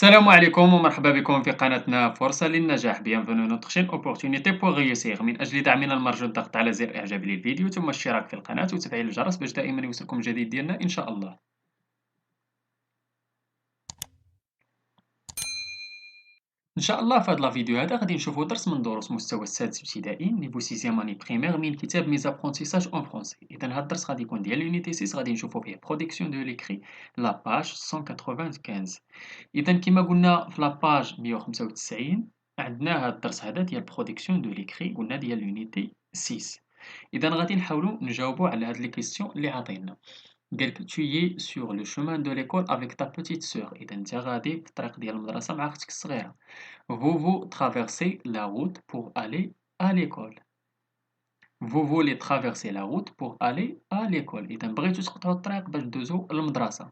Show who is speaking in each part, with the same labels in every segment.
Speaker 1: السلام عليكم ومرحبا بكم في قناتنا فرصة للنجاح. Bienvenue à notre chaîne Opportunité pour réussir. من أجل دعمنا المرجو الضغط على زر إعجاب للفيديو ثم الاشتراك في القناة وتفعيل الجرس باش دائما يوصلكم الجديد ديالنا إن شاء الله. إن شاء الله في هذا الفيديو هذا غادي نشوفوا درس من دروس مستوى السادس ابتدائي نيفو سيزيام اني بريمير من كتاب ميز ابرونتيساج اون فرونسي. إذا هذا الدرس غادي يكون ديال لونيتي 6 غادي نشوفوا فيه برودكسيون دو ليكري لا باج 195. إذا كما قلنا في لاباج 195 عندنا هاد الدرس هذا ديال برودكسيون دو ليكري قلنا ديال لونيتي 6. إذا غادي نحاولوا نجاوبوا على هاد لي كيسيون اللي عطينا. قالك tu es sur le chemin de l'école avec ta petite sœur. إذا أنت غادي في الطريق ديال المدرسة مع أختك الصغيرة. Vous traversez la route pour aller à l'école. Vous voulez traverser la route pour aller à l'école. إذا بغيتو تقطعوا الطريق باش دوزو للمدرسة.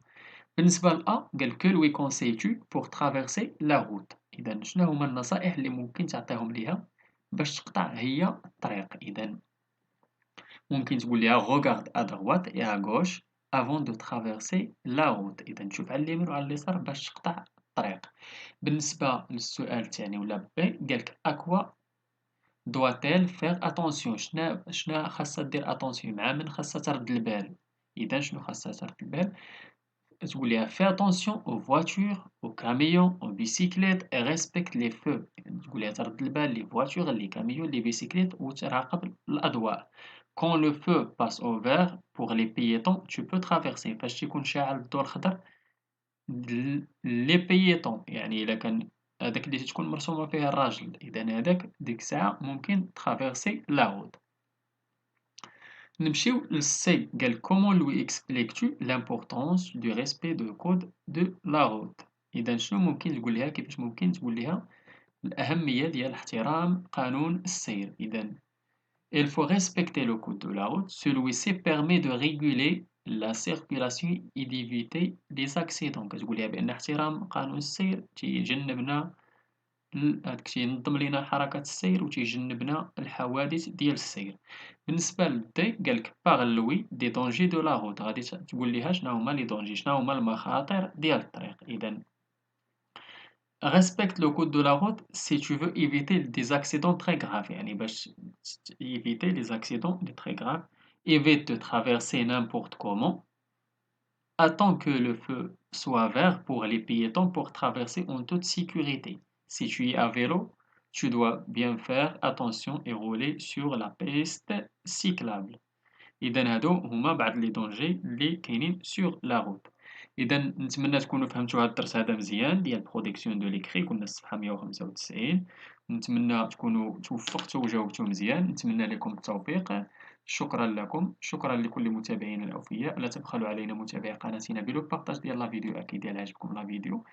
Speaker 1: بالنسبة لأ قال que lui conseilles-tu pour traverser la route. إذا شنو هما النصائح اللي ممكن تعطيهم ليها باش تقطع هي الطريق. إذا ممكن تقول ليها regarde à droite et à gauche avant de traverser la route. إذا تشوف على اليمين وعلى اليسار باش تقطع الطريق. بالنسبة للسؤال الثاني ولا بي قالك à quoi doit-elle faire attention. شنا خاصها دير attention مع من خاصها ترد البال. إذا شنو خاصها ترد البال تقول ليها fais attention aux voitures, aux camions, aux bicyclettes et respecte les feux. يعني تقول ليها ترد البال لي فواتور لي كاميون لي بيسيكليت وتراقب الأضواء. Quand le feu passe au vert pour les piétons, tu peux traverser. فاش تيكون شاعل الضوء الخضر لي بييتون يعني إلا كان هداك اللي تكون مرسومة فيه الراجل إذا هداك ديك الساعة ممكن ترافيرسي لا روت. نمشيو للسي قال comment lui expliques-tu l'importance du respect de code de la route. إذا شنو ممكن تقول ليها كيفاش ممكن تقول ليها الأهمية ديال احترام قانون السير. إذا il faut respecter le code de la route. Celui-ci permet de réguler la circulation et d'éviter les accidents. كتقول ليها بأن احترام قانون السير تيجنبنا هاداك تينظم لينا حركة السير وتيجنبنا الحوادث ديال السير. بالنسبة للدي قالك باغ دي دونجي دو لا روت. غادي تقول ليها شنو هما لي دونجي شنو هما المخاطر ديال الطريق. إذا respecte le code de la route si tu veux éviter des accidents très graves. يعني باش éviter les accidents très graves. Évite de traverser n'importe comment. Attends que le feu soit vert pour les piétons pour traverser en toute sécurité. Si tu es à vélo, tu dois bien faire attention et rouler sur la piste cyclable. إذا هادو هما بعض لي دونجي اللي كاينين سور لا روت. إذا نتمنى تكونوا فهمتوا هاد الدرس هذا مزيان ديال برودكسيون دو ليكري كنا الصفحة 195. نتمنى تكونوا توفقتوا وجاوبتوا مزيان. نتمنى لكم التوفيق. شكرا لكم. شكرا لكل متابعينا الأوفياء. لا تبخلوا علينا متابعي قناتنا بلو بارطاج ديال لا فيديو أكيد ديال عجبكم لا فيديو.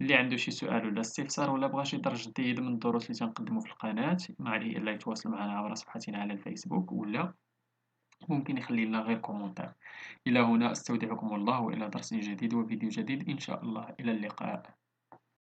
Speaker 1: اللي عنده شي سؤال ولا استفسار ولا بغى شي درس جديد من الدروس اللي تنقدمو في القناة ما عليه إلا يتواصل معنا عبر صفحتنا على الفيسبوك ولا ممكن يخلي لنا غير كومنتير. إلى هنا أستودعكم الله وإلى درس جديد وفيديو جديد إن شاء الله. إلى اللقاء.